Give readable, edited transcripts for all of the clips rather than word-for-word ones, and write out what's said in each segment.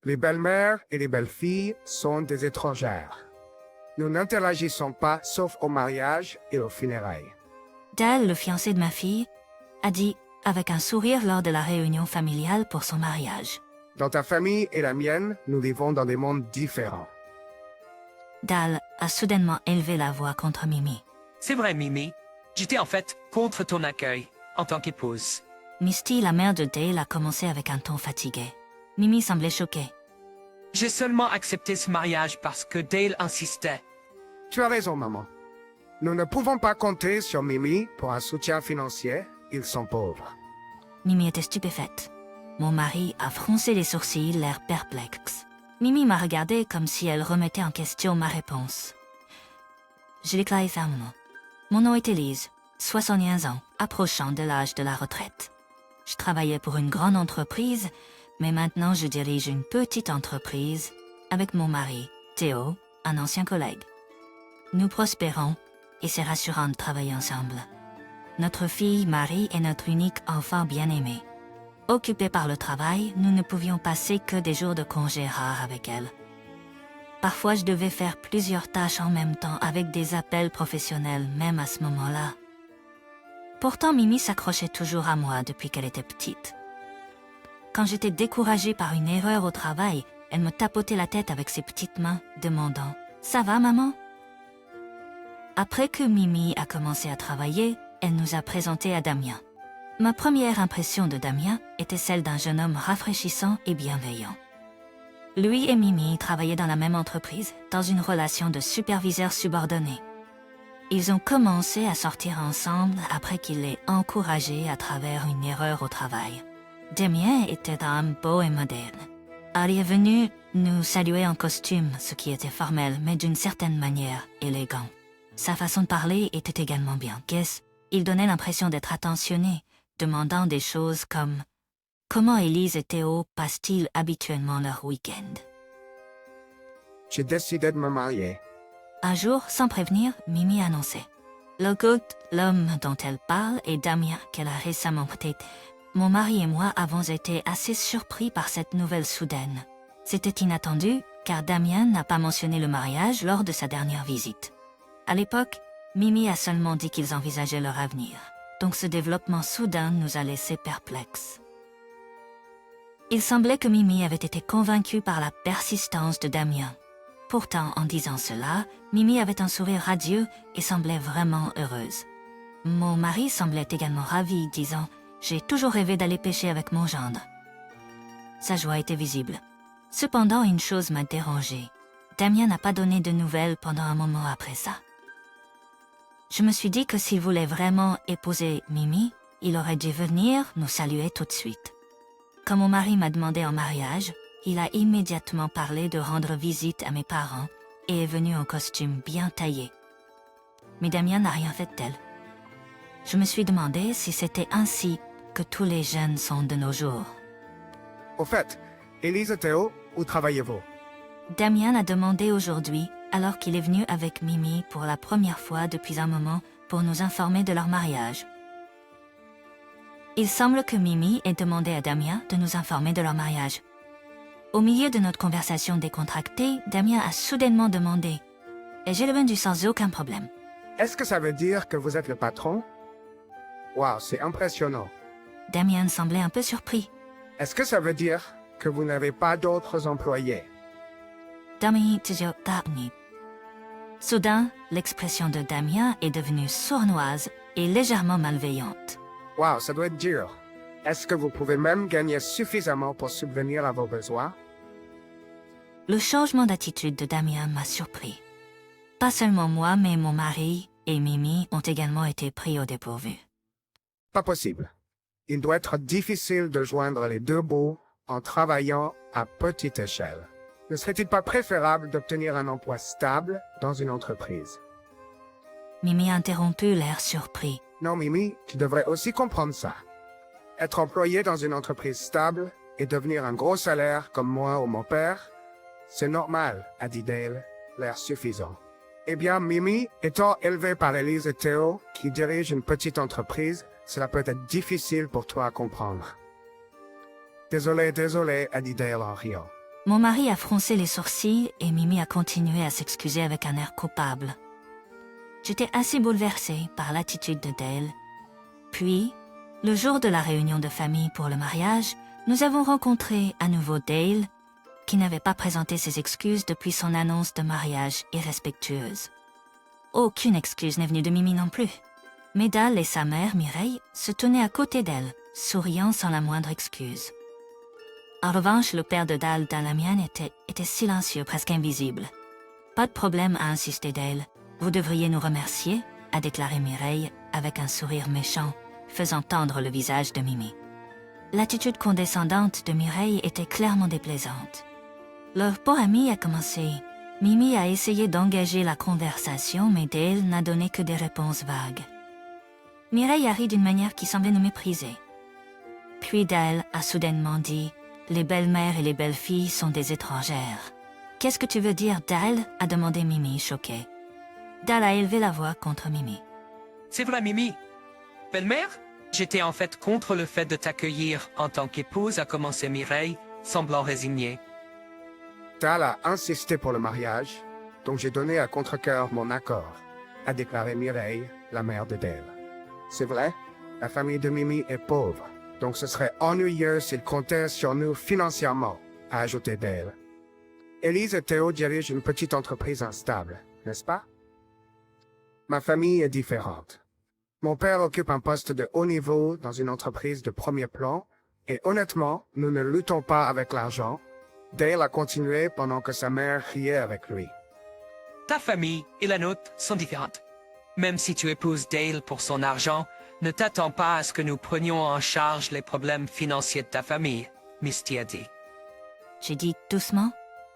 Les belles-mères et les belles-filles sont des étrangères. Nous n'interagissons pas sauf au mariage et aux funérailles. Dal, le fiancé de ma fille, a dit avec un sourire lors de la réunion familiale pour son mariage. Dans ta famille et la mienne, nous vivons dans des mondes différents. Dal a soudainement élevé la voix contre Mimi. C'est vrai, Mimi. J'étais en fait contre ton accueil en tant qu'épouse. Misty, la mère de Dale, a commencé avec un ton fatigué. Mimi semblait choquée. J'ai seulement accepté ce mariage parce que Dale insistait. Tu as raison, maman. Nous ne pouvons pas compter sur Mimi pour un soutien financier. Ils sont pauvres. Mimi était stupéfaite. Mon mari a froncé les sourcils, l'air perplexe. Mimi m'a regardé comme si elle remettait en question ma réponse. Je déclaré fermement. Mon nom est Élise, 61 ans, approchant de l'âge de la retraite. Je travaillais pour une grande entreprise, mais maintenant je dirige une petite entreprise avec mon mari, Théo, un ancien collègue. Nous prospérons et c'est rassurant de travailler ensemble. Notre fille, Marie, est notre unique enfant bien-aimé. Occupés par le travail, nous ne pouvions passer que des jours de congé rares avec elle. Parfois, je devais faire plusieurs tâches en même temps avec des appels professionnels, même à ce moment-là. Pourtant, Mimi s'accrochait toujours à moi depuis qu'elle était petite. Quand j'étais découragée par une erreur au travail, elle me tapotait la tête avec ses petites mains, demandant « Ça va, maman ?» Après que Mimi a commencé à travailler, elle nous a présenté à Damien. Ma première impression de Damien était celle d'un jeune homme rafraîchissant et bienveillant. Lui et Mimi travaillaient dans la même entreprise, dans une relation de superviseur subordonné. Ils ont commencé à sortir ensemble après qu'il l'ait encouragé à travers une erreur au travail. Damien était un homme beau et moderne. Il est venu nous saluer en costume, ce qui était formel, mais d'une certaine manière élégant. Sa façon de parler était également bien gaie. Il donnait l'impression d'être attentionné, demandant des choses comme « Comment Élise et Théo passent-ils habituellement leur week-end ?» J'ai décidé de me marier. Un jour, sans prévenir, Mimi annonçait « L'homme dont elle parle est Damien, qu'elle a récemment prêté. Mon mari et moi avons été assez surpris par cette nouvelle soudaine. C'était inattendu, car Damien n'a pas mentionné le mariage lors de sa dernière visite. À l'époque, Mimi a seulement dit qu'ils envisageaient leur avenir. Donc ce développement soudain nous a laissés perplexes. Il semblait que Mimi avait été convaincue par la persistance de Damien. Pourtant, en disant cela, Mimi avait un sourire radieux et semblait vraiment heureuse. Mon mari semblait également ravi, disant « J'ai toujours rêvé d'aller pêcher avec mon gendre. » Sa joie était visible. Cependant, une chose m'a dérangée. Damien n'a pas donné de nouvelles pendant un moment après ça. Je me suis dit que s'il voulait vraiment épouser Mimi, il aurait dû venir nous saluer tout de suite. Quand mon mari m'a demandé en mariage, il a immédiatement parlé de rendre visite à mes parents et est venu en costume bien taillé. Mais Damien n'a rien fait de tel. Je me suis demandé si c'était ainsi que tous les jeunes sont de nos jours. Au fait, Élise et Théo, où travaillez-vous? Damien a demandé aujourd'hui, alors qu'il est venu avec Mimi pour la première fois depuis un moment pour nous informer de leur mariage. Il semble que Mimi ait demandé à Damien de nous informer de leur mariage. Au milieu de notre conversation décontractée, Damien a soudainement demandé « J'ai répondu sans aucun problème. » Est-ce que ça veut dire que vous êtes le patron? Wow, c'est impressionnant. Damien semblait un peu surpris. Est-ce que ça veut dire que vous n'avez pas d'autres employés? Damien Tijotani. Soudain, l'expression de Damien est devenue sournoise et légèrement malveillante. Wow, ça doit être dur. Est-ce que vous pouvez même gagner suffisamment pour subvenir à vos besoins? Le changement d'attitude de Damien m'a surpris. Pas seulement moi, mais mon mari et Mimi ont également été pris au dépourvu. Pas possible. Il doit être difficile de joindre les deux bouts en travaillant à petite échelle. Ne serait-il pas préférable d'obtenir un emploi stable dans une entreprise? Mimi a interrompu, l'air surpris. Non, Mimi, tu devrais aussi comprendre ça. Être employé dans une entreprise stable et devenir un gros salaire comme moi ou mon père, c'est normal, a dit Dale, l'air suffisant. Eh bien, Mimi, étant élevée par Élise et Théo, qui dirigent une petite entreprise, cela peut être difficile pour toi à comprendre. Désolé, a dit Dale en riant. Mon mari a froncé les sourcils et Mimi a continué à s'excuser avec un air coupable. J'étais assez bouleversée par l'attitude de Dale. Puis, le jour de la réunion de famille pour le mariage, nous avons rencontré à nouveau Dale, qui n'avait pas présenté ses excuses depuis son annonce de mariage irrespectueuse. Aucune excuse n'est venue de Mimi non plus. Mais Dale et sa mère, Mireille, se tenaient à côté d'elle, souriant sans la moindre excuse. En revanche, le père de Dale, Dalamian, était silencieux, presque invisible. Pas de problème, a insisté Dale. Vous devriez nous remercier, a déclaré Mireille, avec un sourire méchant, faisant tendre le visage de Mimi. L'attitude condescendante de Mireille était clairement déplaisante. Leur beau ami a commencé. Mimi a essayé d'engager la conversation, mais Dale n'a donné que des réponses vagues. Mireille a ri d'une manière qui semblait nous mépriser. Puis Dale a soudainement dit « Les belles-mères et les belles-filles sont des étrangères. »« Qu'est-ce que tu veux dire, Dale ?» a demandé Mimi, choquée. Dale a élevé la voix contre Mimi. C'est vrai, Mimi. Belle-mère, j'étais en fait contre le fait de t'accueillir en tant qu'épouse, a commencé Mireille, semblant résignée. Dale a insisté pour le mariage, donc j'ai donné à contre-cœur mon accord, a déclaré Mireille, la mère de Dale. C'est vrai, la famille de Mimi est pauvre, donc ce serait ennuyeux s'ils comptaient sur nous financièrement, a ajouté Dale. Élise et Théo dirigent une petite entreprise instable, n'est-ce pas? Ma famille est différente. Mon père occupe un poste de haut niveau dans une entreprise de premier plan, et honnêtement, nous ne luttons pas avec l'argent. Dale a continué pendant que sa mère riait avec lui. Ta famille et la nôtre sont différentes. Même si tu épouses Dale pour son argent, ne t'attends pas à ce que nous prenions en charge les problèmes financiers de ta famille, Misty a dit. J'ai dit doucement.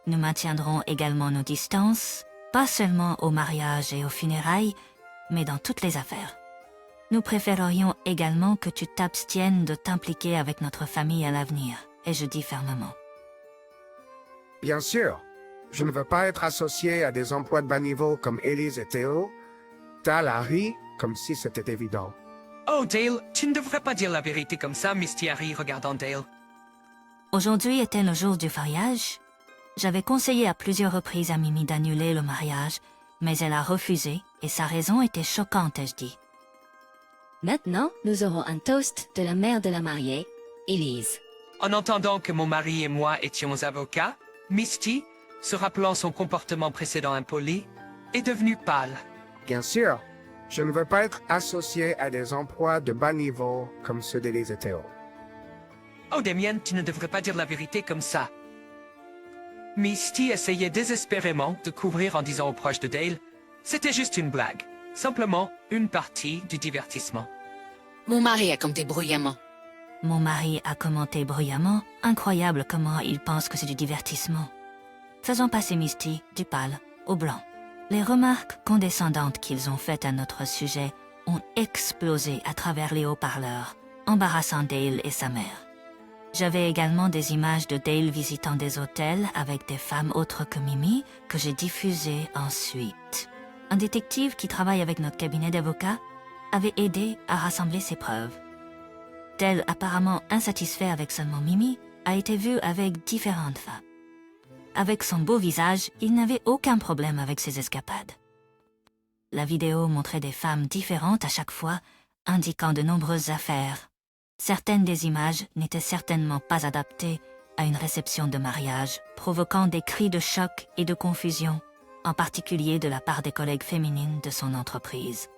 Nous maintiendrons également nos distances, pas seulement au mariage et aux funérailles, mais dans toutes les affaires. Nous préférerions également que tu t'abstiennes de t'impliquer avec notre famille à l'avenir, et je dis fermement. Bien sûr, je ne veux pas être associé à des emplois de bas niveau comme Élise et Théo. Dale a ri comme si c'était évident. Oh Dale, tu ne devrais pas dire la vérité comme ça, Misty a ri regardant Dale. Aujourd'hui était le jour du mariage. J'avais conseillé à plusieurs reprises à Mimi d'annuler le mariage, mais elle a refusé, et sa raison était choquante, ai-je dit. Maintenant, nous aurons un toast de la mère de la mariée, Élise. En entendant que mon mari et moi étions avocats, Misty, se rappelant son comportement précédent impoli, est devenue pâle. Bien sûr, je ne veux pas être associé à des emplois de bas niveau comme ceux d'Élise et Théo. Oh Damien, tu ne devrais pas dire la vérité comme ça. Misty essayait désespérément de couvrir en disant aux proches de Dale, c'était juste une blague, simplement une partie du divertissement. Mon mari a compté bruyamment. Mon mari a commenté bruyamment, incroyable comment il pense que c'est du divertissement. Faisons passer Misty du pâle au blanc. Les remarques condescendantes qu'ils ont faites à notre sujet ont explosé à travers les haut-parleurs, embarrassant Dale et sa mère. J'avais également des images de Dale visitant des hôtels avec des femmes autres que Mimi que j'ai diffusées ensuite. Un détective qui travaille avec notre cabinet d'avocats avait aidé à rassembler ses preuves. Dale, apparemment insatisfait avec seulement Mimi, a été vu avec différentes femmes. Avec son beau visage, il n'avait aucun problème avec ses escapades. La vidéo montrait des femmes différentes à chaque fois, indiquant de nombreuses affaires. Certaines des images n'étaient certainement pas adaptées à une réception de mariage, provoquant des cris de choc et de confusion, en particulier de la part des collègues féminines de son entreprise.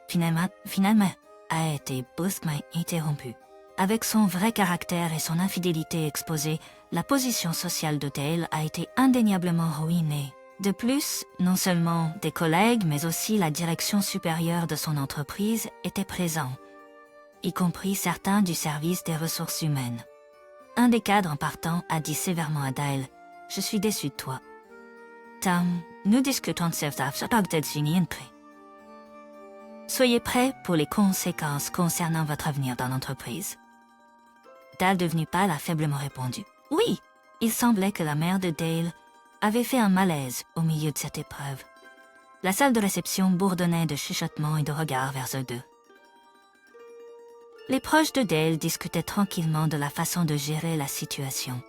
Finalement, a été brusquement interrompu. Avec son vrai caractère et son infidélité exposée, la position sociale de Dale a été indéniablement ruinée. De plus, non seulement des collègues, mais aussi la direction supérieure de son entreprise étaient présents, y compris certains du service des ressources humaines. Un des cadres en partant a dit sévèrement à Dale, « Je suis déçu de toi. » Tom, nous discutons de cette affaire. Soyez prêts pour les conséquences concernant votre avenir dans l'entreprise. Dale, devenu pâle, a faiblement répondu. Oui, il semblait que la mère de Dale avait fait un malaise au milieu de cette épreuve. La salle de réception bourdonnait de chuchotements et de regards vers eux deux. Les proches de Dale discutaient tranquillement de la façon de gérer la situation.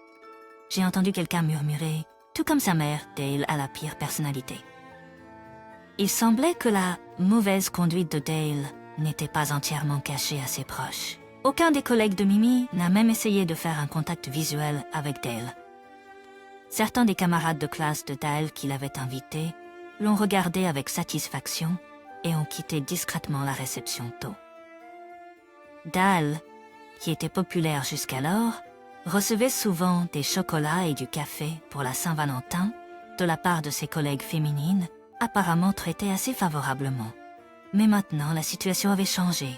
j'ai entendu quelqu'un murmurer, tout comme sa mère, Dale a la pire personnalité. Il semblait que la mauvaise conduite de Dale n'était pas entièrement cachée à ses proches. Aucun des collègues de Mimi n'a même essayé de faire un contact visuel avec Dale. Certains des camarades de classe de Dale qui l'avaient invité l'ont regardé avec satisfaction et ont quitté discrètement la réception tôt. Dale, qui était populaire jusqu'alors, recevait souvent des chocolats et du café pour la Saint-Valentin de la part de ses collègues féminines, apparemment traitées assez favorablement. Mais maintenant, la situation avait changé.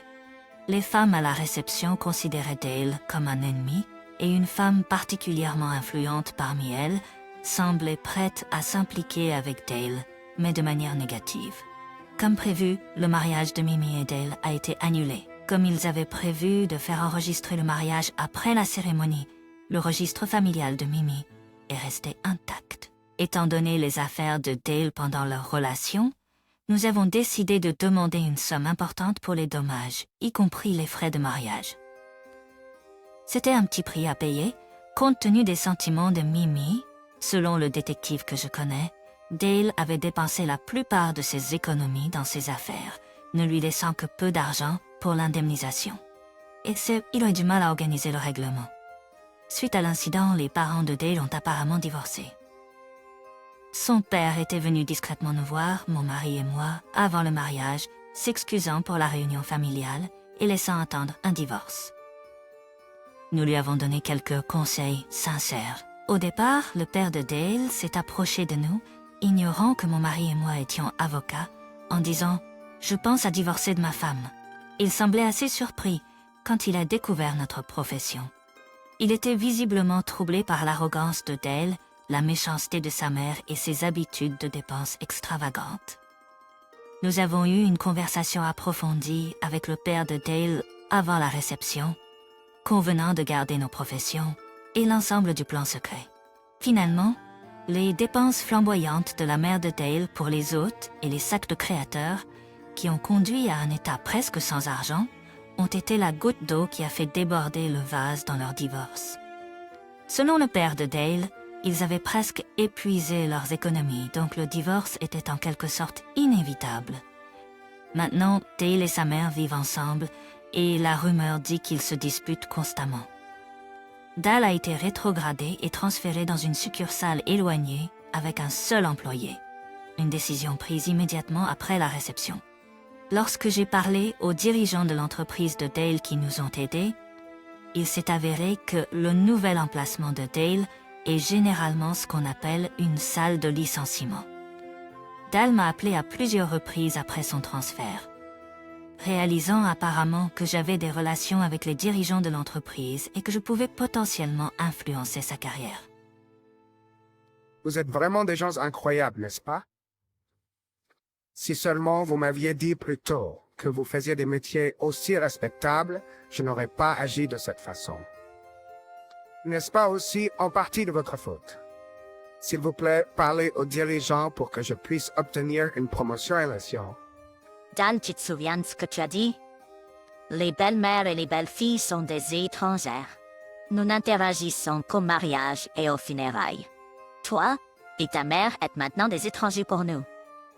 Les femmes à la réception considéraient Dale comme un ennemi et une femme particulièrement influente parmi elles semblait prête à s'impliquer avec Dale, mais de manière négative. Comme prévu, le mariage de Mimi et Dale a été annulé. Comme ils avaient prévu de faire enregistrer le mariage après la cérémonie, le registre familial de Mimi est resté intact. Étant donné les affaires de Dale pendant leur relation, nous avons décidé de demander une somme importante pour les dommages, y compris les frais de mariage. C'était un petit prix à payer, compte tenu des sentiments de Mimi. Selon le détective que je connais, Dale avait dépensé la plupart de ses économies dans ses affaires, ne lui laissant que peu d'argent pour l'indemnisation. Et il aurait du mal à organiser le règlement. Suite à l'incident, les parents de Dale ont apparemment divorcé. Son père était venu discrètement nous voir, mon mari et moi, avant le mariage, s'excusant pour la réunion familiale et laissant attendre un divorce. Nous lui avons donné quelques conseils sincères. Au départ, le père de Dale s'est approché de nous, ignorant que mon mari et moi étions avocats, en disant « Je pense à divorcer de ma femme ». Il semblait assez surpris quand il a découvert notre profession. Il était visiblement troublé par l'arrogance de Dale, la méchanceté de sa mère et ses habitudes de dépenses extravagantes. Nous avons eu une conversation approfondie avec le père de Dale avant la réception, convenant de garder nos professions et l'ensemble du plan secret. Finalement, les dépenses flamboyantes de la mère de Dale pour les hôtes et les sacs de créateurs, qui ont conduit à un état presque sans argent, ont été la goutte d'eau qui a fait déborder le vase dans leur divorce. Selon le père de Dale, ils avaient presque épuisé leurs économies, donc le divorce était en quelque sorte inévitable. Maintenant, Dale et sa mère vivent ensemble et la rumeur dit qu'ils se disputent constamment. Dale a été rétrogradé et transféré dans une succursale éloignée avec un seul employé. Une décision prise immédiatement après la réception. Lorsque j'ai parlé aux dirigeants de l'entreprise de Dale qui nous ont aidés, il s'est avéré que le nouvel emplacement de Dale est généralement ce qu'on appelle une salle de licenciement. Dale m'a appelé à plusieurs reprises après son transfert, réalisant apparemment que j'avais des relations avec les dirigeants de l'entreprise et que je pouvais potentiellement influencer sa carrière. Vous êtes vraiment des gens incroyables, n'est-ce pas? Si seulement vous m'aviez dit plus tôt que vous faisiez des métiers aussi respectables, je n'aurais pas agi de cette façon. N'est-ce pas aussi en partie de votre faute? S'il vous plaît, parlez aux dirigeants pour que je puisse obtenir une promotion à l'élection. Dan, tu te souviens de ce que tu as dit? Les belles-mères et les belles-filles sont des étrangères. Nous n'interagissons qu'au mariage et aux funérailles. Toi et ta mère êtes maintenant des étrangers pour nous.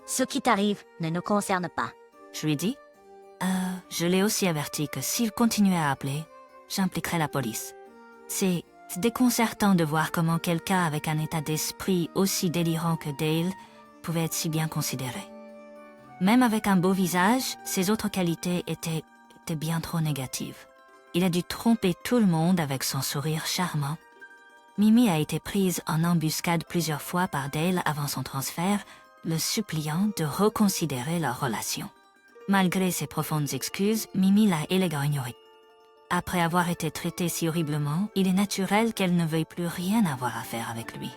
Ce qui t'arrive ne nous concerne pas. Je lui ai dit, je l'ai aussi averti que s'il continuait à appeler, j'impliquerais la police. C'est déconcertant de voir comment quelqu'un avec un état d'esprit aussi délirant que Dale pouvait être si bien considéré. Même avec un beau visage, ses autres qualités étaient bien trop négatives. Il a dû tromper tout le monde avec son sourire charmant. Mimi a été prise en embuscade plusieurs fois par Dale avant son transfert, le suppliant de reconsidérer leur relation. Malgré ses profondes excuses, Mimi l'a élégant ignoré. Après avoir été traitée si horriblement, il est naturel qu'elle ne veuille plus rien avoir à faire avec lui.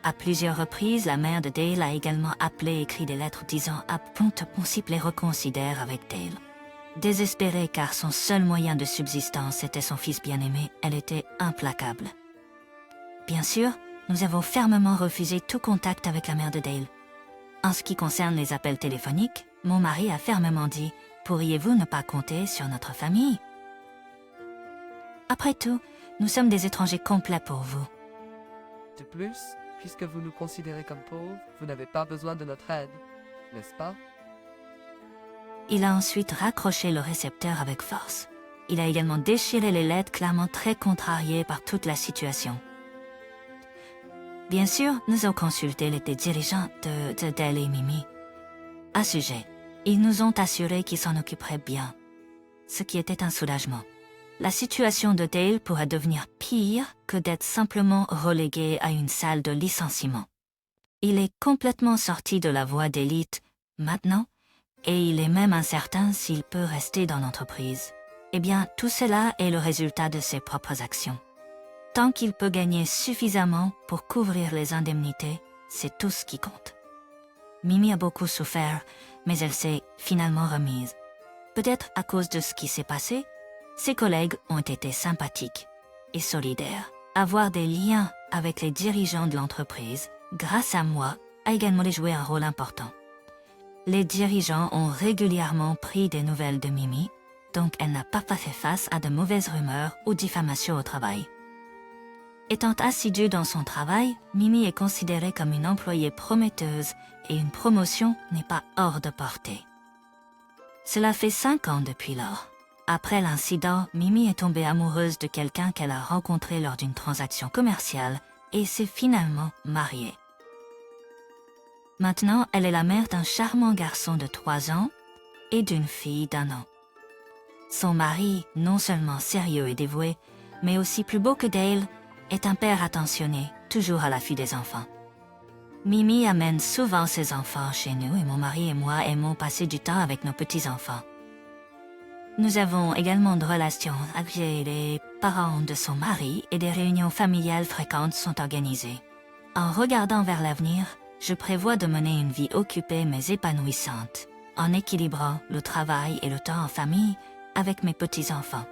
À plusieurs reprises, la mère de Dale a également appelé et écrit des lettres disant à possible les reconsidère avec Dale. Désespérée car son seul moyen de subsistance était son fils bien-aimé, elle était implacable. Bien sûr, nous avons fermement refusé tout contact avec la mère de Dale. En ce qui concerne les appels téléphoniques, mon mari a fermement dit « Pourriez-vous ne pas compter sur notre famille ?» Après tout, Nous sommes des étrangers complets pour vous. De plus, puisque vous nous considérez comme pauvres, vous n'avez pas besoin de notre aide, n'est-ce pas? Il a ensuite raccroché le récepteur avec force. Il a également déchiré les lettres, clairement très contrarié par toute la situation. Bien sûr, nous avons consulté les dirigeants de Dale et Mimi. À ce sujet, ils nous ont assuré qu'ils s'en occuperaient bien, ce qui était un soulagement. La situation de Dale pourrait devenir pire que d'être simplement relégué à une salle de licenciement. Il est complètement sorti de la voie d'élite maintenant, et il est même incertain s'il peut rester dans l'entreprise. Eh bien, tout cela est le résultat de ses propres actions. Tant qu'il peut gagner suffisamment pour couvrir les indemnités, c'est tout ce qui compte. Mimi a beaucoup souffert, mais elle s'est finalement remise. Peut-être à cause de ce qui s'est passé, ses collègues ont été sympathiques et solidaires. Avoir des liens avec les dirigeants de l'entreprise, grâce à moi, a également joué un rôle important. Les dirigeants ont régulièrement pris des nouvelles de Mimi, donc elle n'a pas fait face à de mauvaises rumeurs ou diffamations au travail. Étant assidue dans son travail, Mimi est considérée comme une employée prometteuse et une promotion n'est pas hors de portée. Cela fait 5 ans depuis lors. Après l'incident, Mimi est tombée amoureuse de quelqu'un qu'elle a rencontré lors d'une transaction commerciale et s'est finalement mariée. Maintenant, elle est la mère d'un charmant garçon de 3 ans et d'une fille d'1 an. Son mari, non seulement sérieux et dévoué, mais aussi plus beau que Dale, est un père attentionné, toujours à l'affût des enfants. Mimi amène souvent ses enfants chez nous et mon mari et moi aimons passer du temps avec nos petits-enfants. Nous avons également de relations avec les parents de son mari et des réunions familiales fréquentes sont organisées. En regardant vers l'avenir, je prévois de mener une vie occupée mais épanouissante, en équilibrant le travail et le temps en famille avec mes petits-enfants.